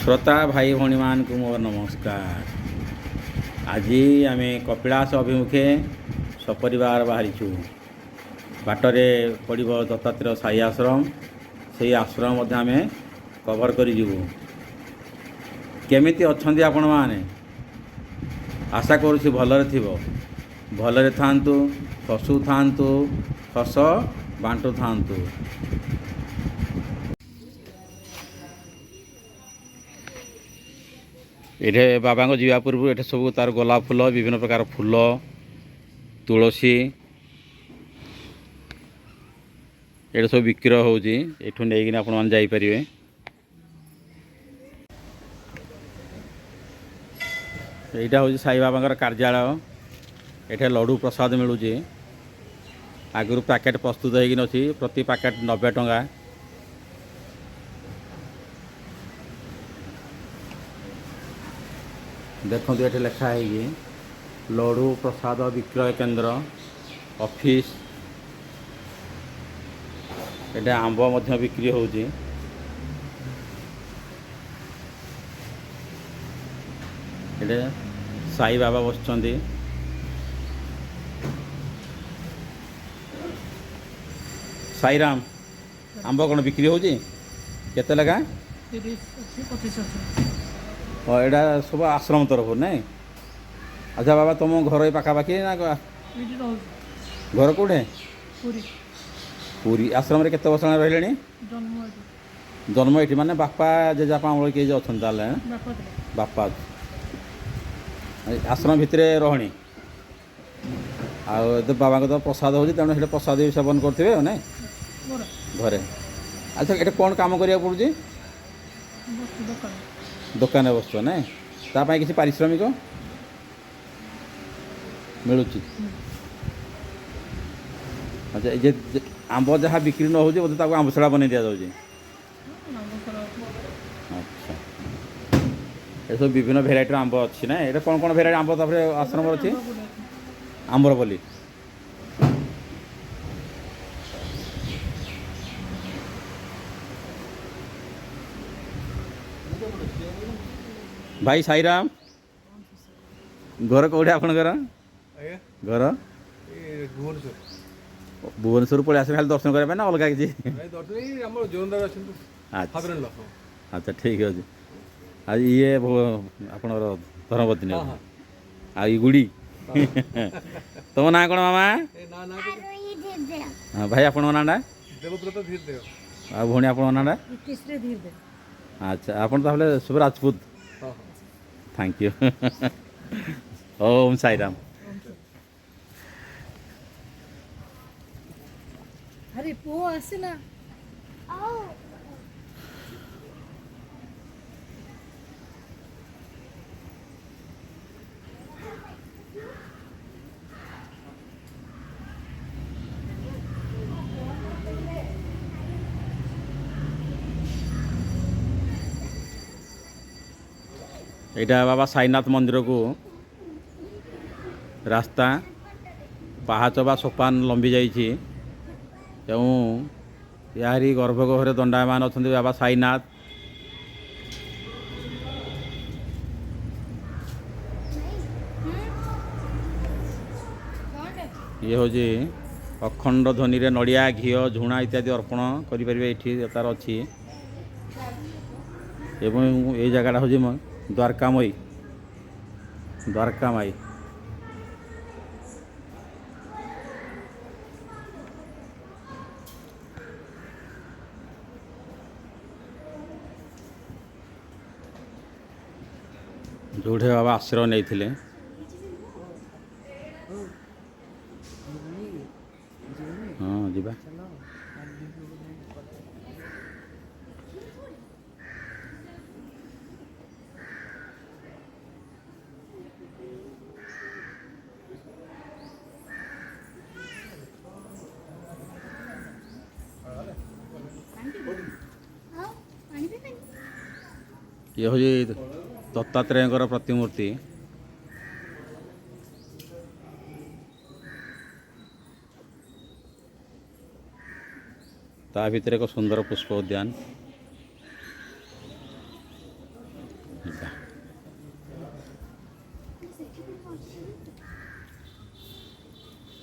श्रोता भाई भौणी मान को मोर नमस्कार। आज आम कपिलास अभिमुखे सपरिवार बाहरी बाटरे पड़ो दत्तात्रेय साई आश्रम से आश्रम आम कवर कर केमिति अच्छा आपण मैंने आशा करुँच भलरे थी भलरे थांतु हसु थांतु हस बांटू थांतु। ये बाबा को जीवा पूर्व ये सब तार गोलाप फूल विभिन्न प्रकार फूल तुलसी ये सब बिक्री होची एठू नहीं आपण मैंने जापरें। यहाँ हूँ साई बाबा कार्यालय ये लड्डू प्रसाद मिलूँ आगुरी पैकेट प्रस्तुत होगी प्रति पैकेट 90 टंका। देखो ये लिखाई लड्डू प्रसाद विक्रय केंद्र ऑफिस ये आंब बिक्री होची। ये साई बाबा बसुंच साईराम आंब कौन बिक्री होची केते लगा 25 हाँ यहाँ सब आश्रम तरफ नहीं। अच्छा बाबा तुम घर पाखापाखि ना घर कौटे पूरी आश्रम रे केते वर्ष रही जन्म ये माने बापा जेजापा अमल किए अच्छा बापा आश्रम भितर रहणी आ बाबा को तो प्रसाद हो तेणु प्रसाद भी सेवन करेंगे ना घरे। अच्छा ये कौन काम करा पड़ुଛି दुकान बस ना तापाई किसी पारिश्रमिक मिलूँ। अच्छा ये आंब जहाँ बिक्री न हो बोलते आंबसड़ा बन दि जाऊँगी। अच्छा ये सब विभिन्न भेराइटर आंब अच्छी ना ये कौन कौन भेराइट आंब आश्रम अच्छी आम्रपल्ली भाई साईराम घर कौटे आपणकर घर भुवनेश्वर पलि आस खाली दर्शन करने ना अलग किसी। अच्छा ठीक अच्छे आज ये आपणर धर्मपत्नी आ गुड़ी तुम ना कौन मामा हाँ भाई आपण नाटा आ भौणी आपण नाटा अच्छा आपन ताहले सब राजपूत थैंक यू ओम साईराम। अरे पो आसे ना यहाँ बाबा साईनाथ मंदिर को रास्ता पहाच बा सोपान लंबी जाइए यारी गर्भगृह दंडायमान अच्छा बाबा साईनाथ। ये हूँ अखंड ध्वनि रे नड़िया घी झुणा इत्यादि अर्पण करें तार अच्छी एवं ये जगह हूँ द्वारकामयी द्वारकामाई जो बाबा आश्रय नहीं हाँ जीवा ये हूँ दत्तात्रेय प्रतिमूर्ति ता भीतर एक सुंदर पुष्प उद्यान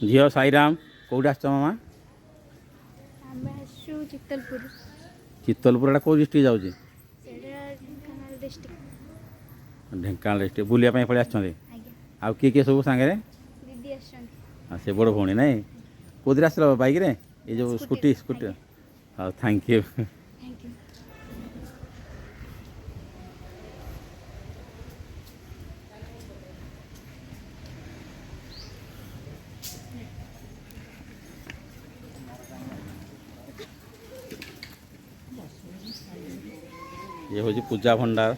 झील साईराम कौट आस मामा आम आसु चित्तलपुर चित्तलपुर कौ डिस्ट्रिक्ट जाऊँ ढेंकानाल डिस्ट्रिक्ट ढेंकानाल डिस्ट्रिक्ट बुलिया पड़े आस आज्ञा किए किए सब सांगे दीदी आसुच्च से बड़ भौणी नाई कौन आस बाइक रे ये जो स्कूटी स्कूटी हाँ थैंक यू थैंक यू ये हूँ पूजा भंडार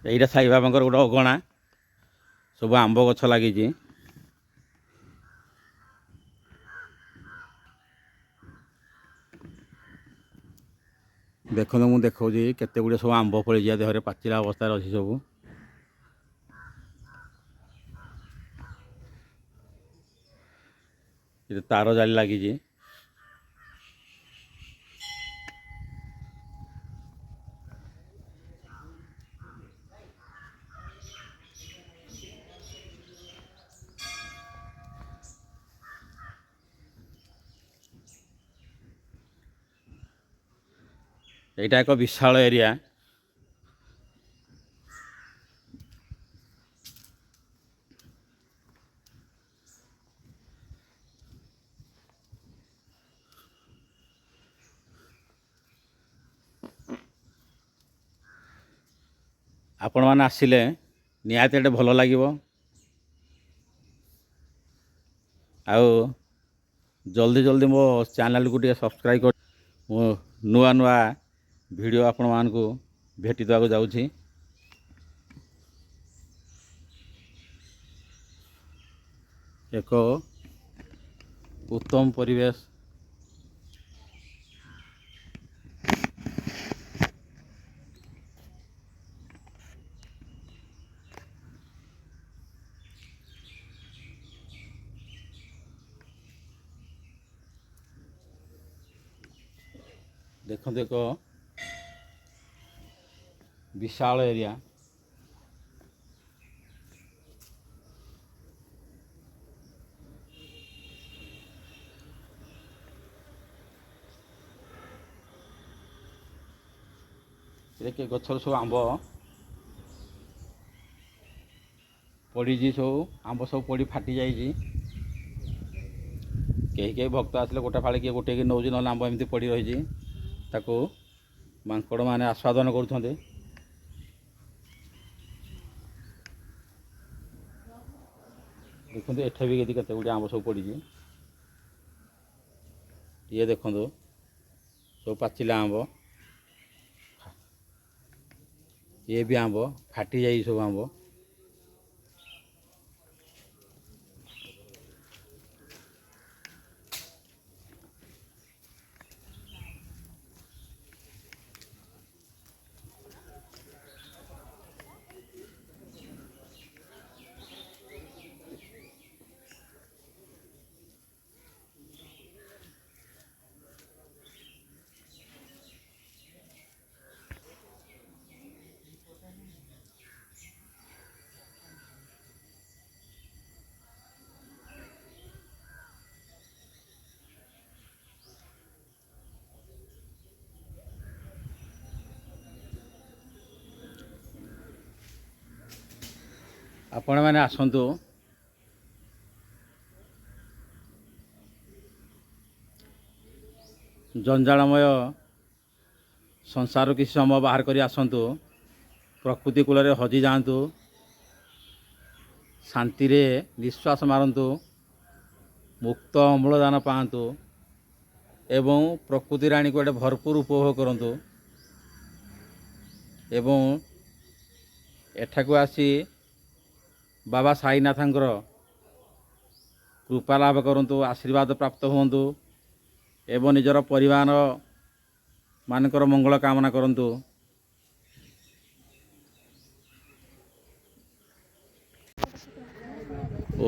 यहीटा साई बाबा गोटे अगणा सब आंब गछ लगी देखो मुझे देखा केते गुड़े सब आंब फड़ी देहरे पाचिला अवस्था अच्छी सब तार जाली लगी यहाँ एक विशाल एरिया आपण मैंने आसिले निहाती एटे भल लगे आउ जल्दी जल्दी मो चैनल को टे सब्सक्राइब कर मो नुआ नुआ वीडियो आपण मानकु भेटी देवाक जाऊँगी एक उत्तम परिवेश देखो देखो विशाल एरिया देखिए गछर सब आंब पड़ी सब आंब सब पड़ी फाटी जाइए कहीं भक्त आसले गोटे फाड़े किए गोटे नौ ना आंब एमती पड़ी रही ताको मांकड़ मैंने आस्वादन करुँच देखते एठे भी केते गुड़े आंब सब पड़ी ये देखो सब पाचिला आंब ये भी आंब फाटी जाइए सब आंब आपण मैंने आसतु जंजालमय संसार किसी समय बाहर कर आसतु प्रकृति कूल हजि जातु शांति रे निश्वास मारतु मुक्त अम्लजान पातु एवं प्रकृति राणी को भरपूर उपभोग करतु एवं एठाकू आसी बाबा साईनाथंकर कृपा लाभ करतु आशीर्वाद प्राप्त हुंतु एवं निजर परिवार मानकर मंगल कामना करतु।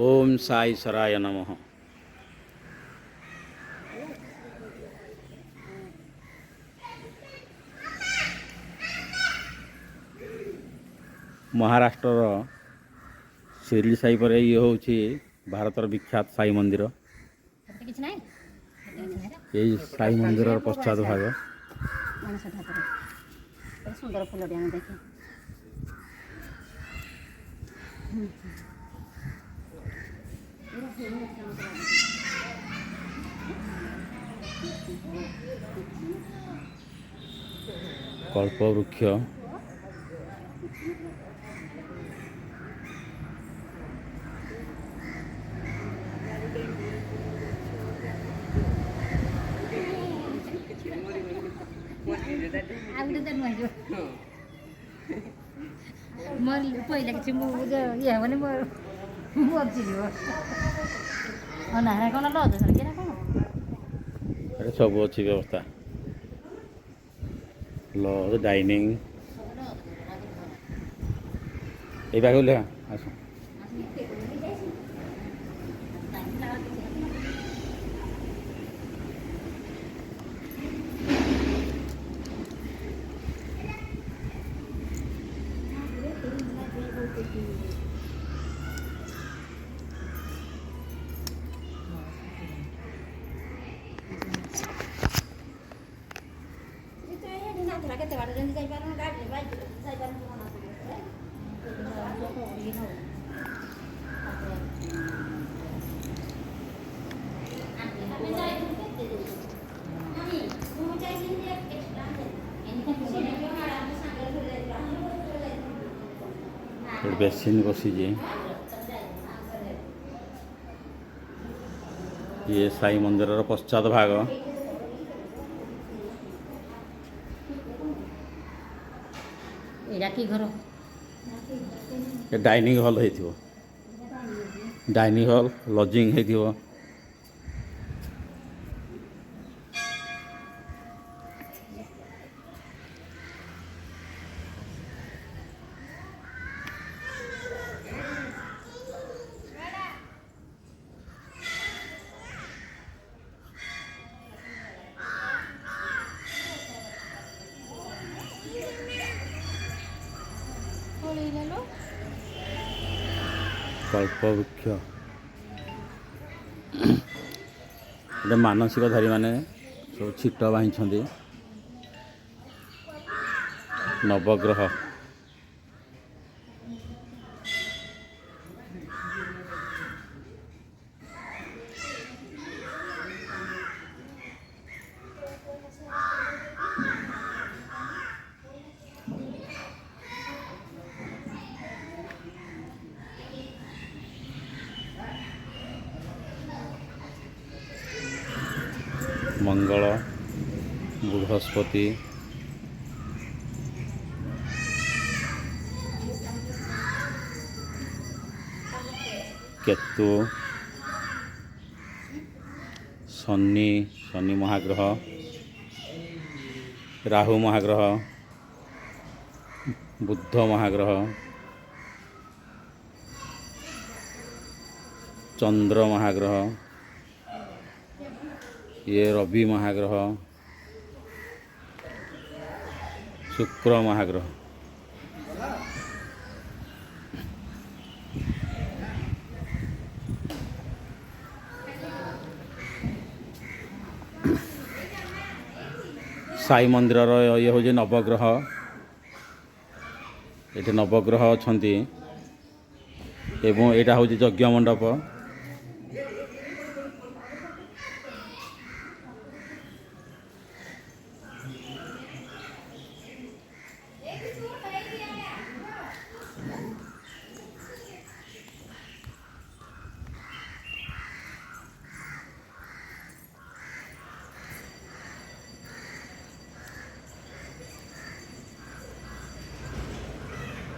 ओम साई सराय नमः। ମହାରାଷ୍ଟ୍ରର ଶିରିଡ଼ି ସାହି ପରେ ଇଏ ହେଉଛି ଭାରତର ବିଖ୍ୟାତ ସାଇ ମନ୍ଦିର। କିଛି ନାହିଁ ଏଇ ସାଇ ମନ୍ଦିରର ପଶ୍ଚାତ ଭାଗ। ଗଣେଶ ଠାକୁର କେତେ ସୁନ୍ଦର ଫୁଲଟି ଆମେ ଦେଖେ। କଳ୍ପବୃକ୍ଷ ଆଉ ଗୋଟେ ନୂଆ ଯିବ ମୋର ପଇଲା କିଛି ମୁଁ ଇଏ ହେବନି ମୋର ବଞ୍ଚିଯିବ। ନା ହେରା କ'ଣ ଲଜ ଛାଡ଼ିକି ନା କ'ଣ ଏଠି ସବୁ ଅଛି ବ୍ୟବସ୍ଥା। ଲଜ୍ ଡାଇନିଂ ଏଇ ପାଖକୁ ଲେଖା ଆସ। କେତେ ବାଟ ଯେମିତି ଯାଇପାରୁନ ଗାଡ଼ିରେ ବାଇକ୍ରେ ଯାଇପାରୁନ। ଗୋଟେ ବେସିନ୍ ବସିଛି। ଇଏ ସାଇ ମନ୍ଦିରର ପଶ୍ଚାତ ଭାଗ। ଏଇଟା କି ଘର? ଏ ଡାଇନିଂ ହଲ୍ ହେଇଥିବ। ଡାଇନିଂ ହଲ୍ ଲଜିଂ ହେଇଥିବ। କଳ୍ପବୃକ୍ଷ ଗୋଟେ ମାନସିକଧାରୀ ମାନେ ସବୁ ଛିଟ ବାହିଛନ୍ତି। ନବଗ୍ରହ ମଙ୍ଗଳ ବୃହସ୍ପତି କେତୁ ଶନି ମହାଗ୍ରହ ରାହୁ ମହାଗ୍ରହ ବୁଧ ମହାଗ୍ରହ ଚନ୍ଦ୍ର ମହାଗ୍ରହ ये रवि महाग्रह शुक्र महाग्रह साई मंदिर ये हूँ नवग्रह ये नवग्रह अच्छा एवं यहाँ हूँ यज्ञ मंडप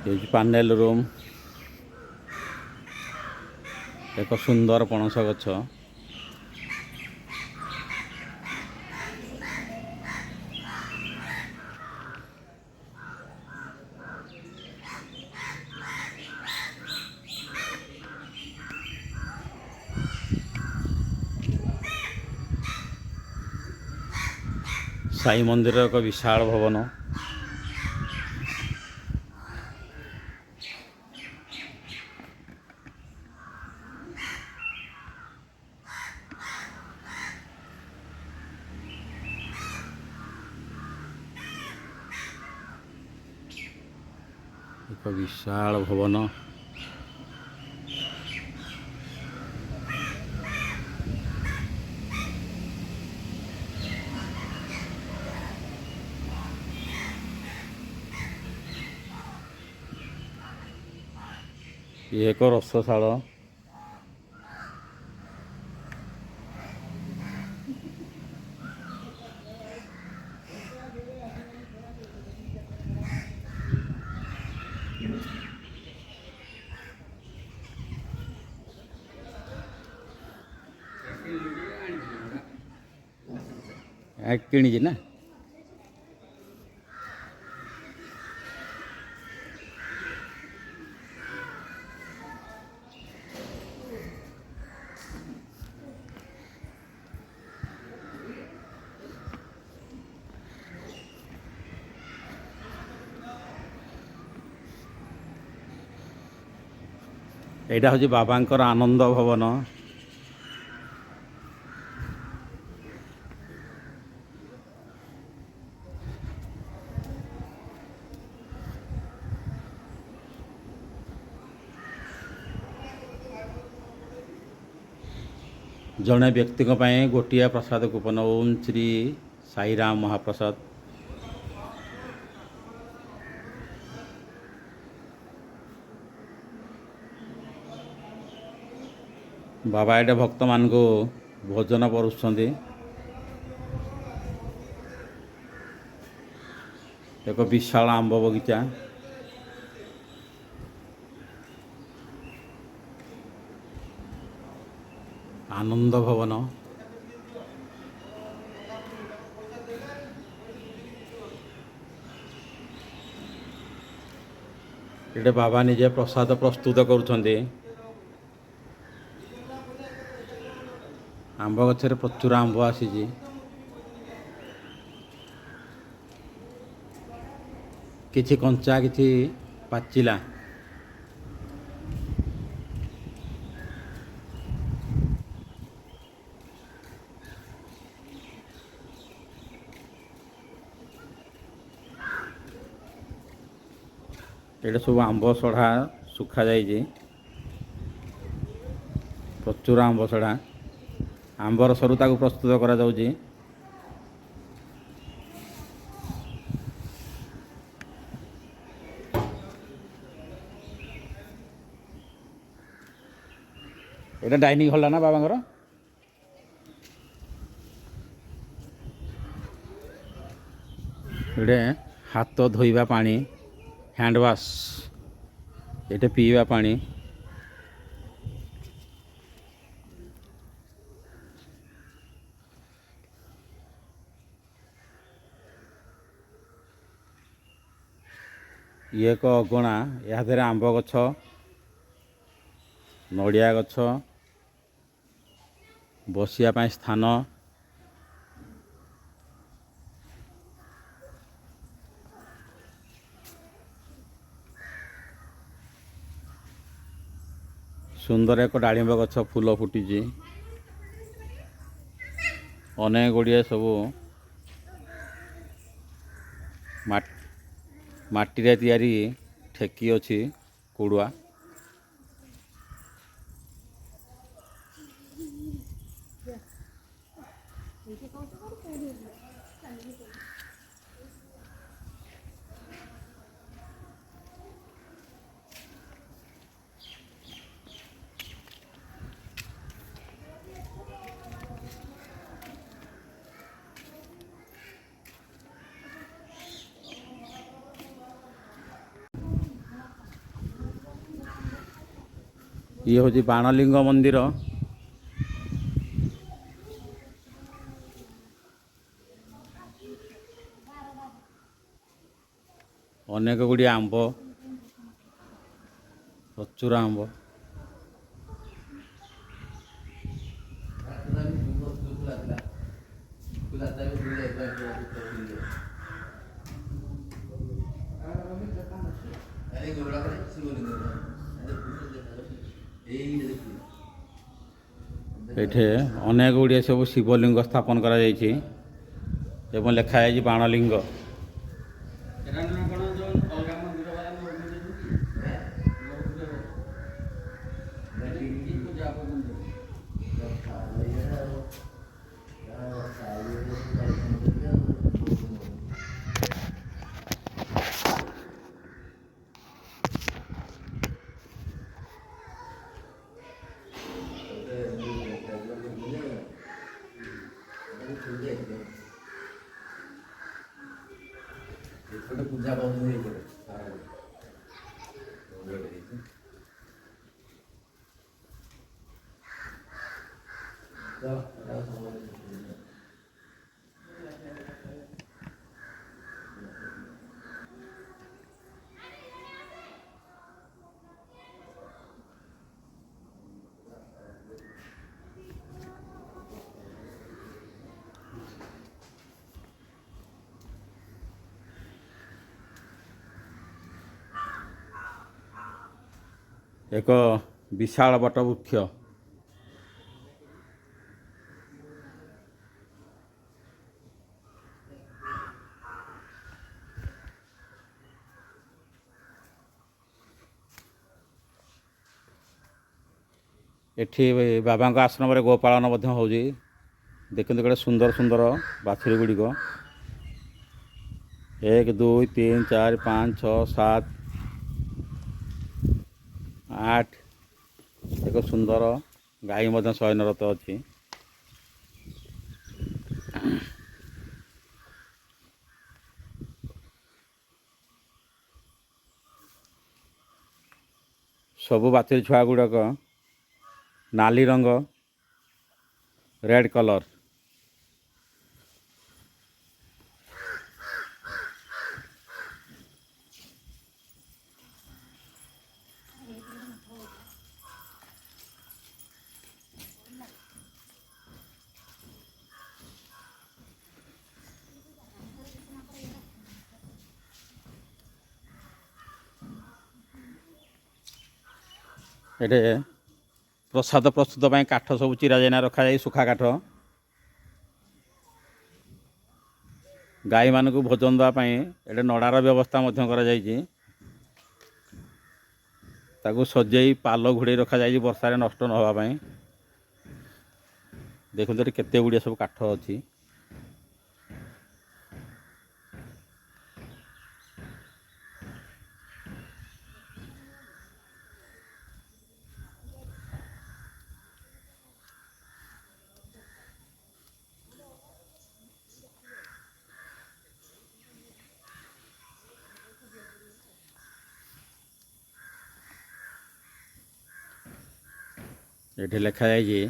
ये पैनल रूम एक सुंदर पणस गछ साई मंदिर एक विशाल भवन ଏକ ବିଶାଳ ଭବନ। ଇଏ ଏକ ରସଶାଳ। କିଣିଛି ନା ଏଇଟା ହେଉଛି ବାବାଙ୍କର ଆନନ୍ଦ ଭବନ। ଜଣେ ବ୍ୟକ୍ତିଙ୍କ ପାଇଁ ଗୋଟିଏ ପ୍ରସାଦ କୁପନ। ଓମ୍ ଶ୍ରୀ ସାଇରାମ ମହାପ୍ରସାଦ। ବାବା ଏଇଟା ଭକ୍ତମାନଙ୍କୁ ଭୋଜନ ପରସୁଛନ୍ତି। ଏକ ବିଶାଳ ଆମ୍ବ ବଗିଚା। ଆନନ୍ଦ ଭବନ। ଏଠି ବାବା ନିଜେ ପ୍ରସାଦ ପ୍ରସ୍ତୁତ କରୁଛନ୍ତି। ଆମ୍ବ ଗଛରେ ପ୍ରଚୁର ଆମ୍ବ ଆସିଛି। କିଛି କଞ୍ଚା କିଛି ପାଚିଲା। ଏଇଟା ସବୁ ଆମ୍ବ ସଢ଼ା ଶୁଖାଯାଇଛି। ପ୍ରଚୁର ଆମ୍ବ ସଢ଼ା। ଆମ୍ବ ରସରୁ ତାକୁ ପ୍ରସ୍ତୁତ କରାଯାଉଛି। ଏଇଟା ଡାଇନିଂ ହଲ୍ଟା ନା ବାବାଙ୍କର? ଏଇଟା ହାତ ଧୋଇବା ପାଣି, ହ୍ୟାଣ୍ଡ ୱାଶ୍। ଏଇଟା ପିଇବା ପାଣି। ଇଏ ଏକ ଅଗଣା। ଏହା ଦେହରେ ଆମ୍ବ ଗଛ, ନଡ଼ିଆ ଗଛ, ବସିବା ପାଇଁ ସ୍ଥାନ, ସୁନ୍ଦର ଏକ ଡାଳିମ୍ବ ଗଛ ଫୁଲ ଫୁଟିଛି। ଅନେକ ଗୁଡ଼ିଏ ସବୁ ମାଟିରେ ତିଆରି ଠେକି ଅଛି, କୁଡ଼ୁଆ। ଇଏ ହେଉଛି ବାଣଲିଙ୍ଗ ମନ୍ଦିର। ଅନେକ ଗୁଡ଼ିଏ ଆମ୍ବ, ପ୍ରଚୁର ଆମ୍ବ। ଏଠି ଅନେକ ଗୁଡ଼ିଏ ସବୁ ଶିବଲିଙ୍ଗ ସ୍ଥାପନ କରାଯାଇଛି ଏବଂ ଲେଖା ଯାଇଛି ବାଣଲିଙ୍ଗ। ଏପଟେ ପୂଜା କରୁଛନ୍ତି ଏପଟେ ଏକ ବିଶାଳ ବଟବୃକ୍ଷ ଏଠି ବାବାଙ୍କ ଆଶ୍ରମରେ ଗୋପାଳନ ମଧ୍ୟ ହେଉଛି। ଦେଖନ୍ତୁ କେତେ ସୁନ୍ଦର ସୁନ୍ଦର ବାଛୁରୀ ଗୁଡ଼ିକ 1 2 3 4 5 6 7 8 ଏକ ସୁନ୍ଦର ଗାଈ ମଧ୍ୟ ଶୟନରତ ଅଛି। ସବୁ ବାଛୁରୀ ଛୁଆ ଗୁଡ଼ାକ ନାଲି ରଙ୍ଗ ରେଡ୍ କଲର୍। ଏଠି ପ୍ରସାଦ ପ୍ରସ୍ତୁତ ପାଇଁ କାଠ ସବୁ ଚିରା ଯାଇନା ରଖାଯାଇ ଶୁଖା କାଠ। ଗାଈମାନଙ୍କୁ ଭୋଜନ ଦେବା ପାଇଁ ଏଠି ନଡ଼ାର ବ୍ୟବସ୍ଥା ମଧ୍ୟ କରାଯାଇଛି। ତାକୁ ସଜେଇ ପାଲ ଘୋଡ଼େଇ ରଖାଯାଇଛି ବର୍ଷାରେ ନଷ୍ଟ ନ ହେବା ପାଇଁ। ଦେଖନ୍ତୁ ଏଠି କେତେ ଗୁଡ଼ିଏ ସବୁ କାଠ ଅଛି। ଏଠି ଲେଖାଯାଇଛି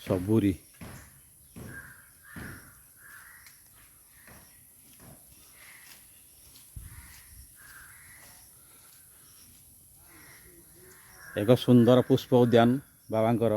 ସବୁରି। ଏକ ସୁନ୍ଦର ପୁଷ୍ପ ଉଦ୍ୟାନ ବାବାଙ୍କର।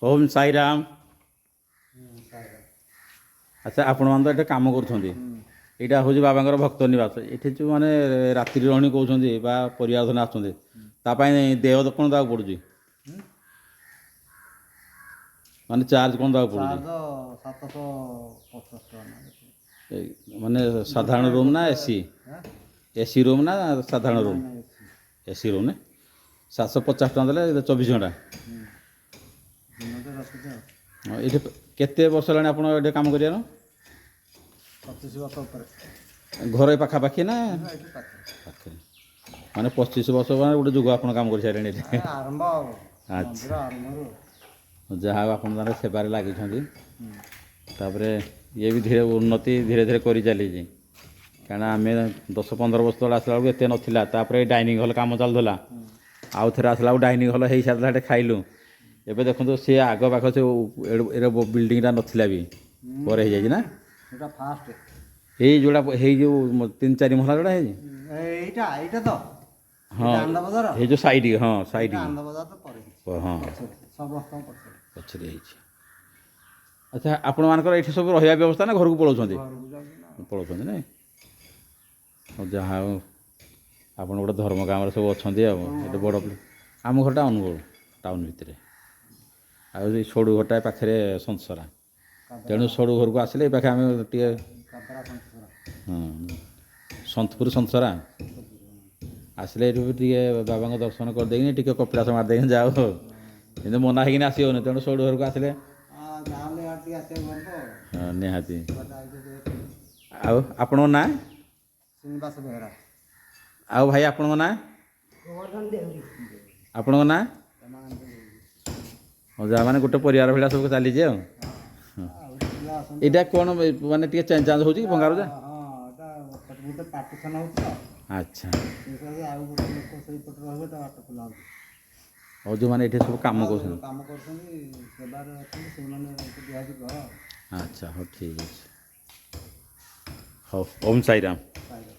ओम साई राम। अच्छा आपण मैंने तो ये कम कर यहाँ हूँ बाबा भक्त निवास। ये जो मैंने रात्रि रही कहते परिवार धन आसपाई देह कौन देवाक पड़ू माने चार्ज कौन देवाक पड़ू माने साधारण रूम ना एसी एसी रूम ना साधारण रूम एसी रूम ने 750 टका देले 24 घंटा। ये केते वर्ष लानी आप काम कर 25 वर्ष ऊपर घर पाखापाखि ना पाखे माने 25 वर्ष गोटे जुग आप काम कर सारे आरंभ अच्छा आरंभ जहाँ आप सेवार लगी ये भी धीरे उन्नति धीरे धीरे कर चली कहीं आम 10-15 वर्ष तले आसला बेलू एत नापर डाइनिंग हल कम चलूला आउ थे आसला डाइनिंग हल हो सारे खाइलु एबे देखो सी आग पाख से बिल्डिंगटा नाला भी पर हो जाए ना এটা ফার্স্ট এই जोड़ा हे जो 3-4 महला जोड़ा है এইটা এইটা তো हाँ আন্দা বাজার ये जो साइड हाँ साइड আন্দা বাজার তো পরে हाँ সব রাস্তা পড়ছে ପଛରେ ହେଇଛି। ଆଚ୍ଛା ଆପଣମାନଙ୍କର ଏଇଠି ସବୁ ରହିବା ବ୍ୟବସ୍ଥା ନା ଘରକୁ ପଳାଉଛନ୍ତି? ଘରକୁ ଯାଉଛି ନା। ପଳାଉଛନ୍ତି ନାଇଁ? ହଉ ଯାହା ହଉ ଆପଣ ଗୋଟେ ଧର୍ମ କାମରେ ସବୁ ଅଛନ୍ତି ଆଉ ଏତେ ବଡ଼ ଆମ ଘରଟା ଅନୁଗୁଳ ଟାଉନ୍ ଭିତରେ। ଆଉ ଏଇ ସୋଡ଼ୁ ଘରଟା ପାଖରେ ସନ୍ତସରା। ତେଣୁ ସୋଡ଼ୁ ଘରକୁ ଆସିଲେ ଏ ପାଖେ ଆମେ ଟିକେ କାଦରା ସନ୍ତସରା। ହଁ ସନ୍ତପୁର ସନ୍ତସରା ଆସିଲେ ଏଇଠୁ ବି ଟିକେ ବାବାଙ୍କ ଦର୍ଶନ କରିଦେଇକିନି ଟିକେ କପିଳାସ ମାରିଦେଇକିନି ଯାଉ ଆଉ। କିନ୍ତୁ ମନା ହେଇକିନି ଆସି ହେଉନି ତେଣୁ ସୋଡ଼ୁ ଘରକୁ ଆସିଲେ ଯାହାହେଲେ ଇଆଡ଼େ ଟିକେ ଆସିବାକୁ ଭଲ ତ। ହଁ ନିହାତି। ବାଟ ଆଇଲେ ଟିକେ ଆଉ ଆପଣଙ୍କ ନାଁ? ଶ୍ରୀନିବାସ ବେହେରା। ଆଉ ଭାଇ ଆପଣଙ୍କ ନାଁ? ଆପଣଙ୍କ ନାଁ? ହଉ ଯାହା ମାନେ ଗୋଟେ ପରିବାର ଭଳିଆ ସବୁ ଚାଲିଛି ଆଉ। ଆଉ ପିଲା ଅଛନ୍ତି। ଏଇଟା କ'ଣ ମାନେ ଟିକେ ଚେଞ୍ଜ ଚାଞ୍ଜ ହେଉଛି କି ଭଙ୍ଗାରୁଜା? ହଁ ଏଟା ଗୋଟେ ପାର୍ଟିସନ ହେଉଛି ତ। ଆଚ୍ଛା ସେ କହିବେ ଆଉ ଗୋଟେ ଲୋକ ସେଇପଟେ ରହିବେ ତା ବାଟ ଖୋଲା ହେଉଛି। ହଉ ଯେଉଁମାନେ ଏଠି ସବୁ କାମ କରୁଛନ୍ତି। କାମ କରୁଛନ୍ତି ସେବାରେ ଅଛନ୍ତି ସେମାନେ ଦିଆହେଇଛି ଘର। ଆଚ୍ଛା ହଉ ଠିକ୍ ଅଛି। ହଉ ଓମ୍ ସାଇରାମ। ପାଇବେ।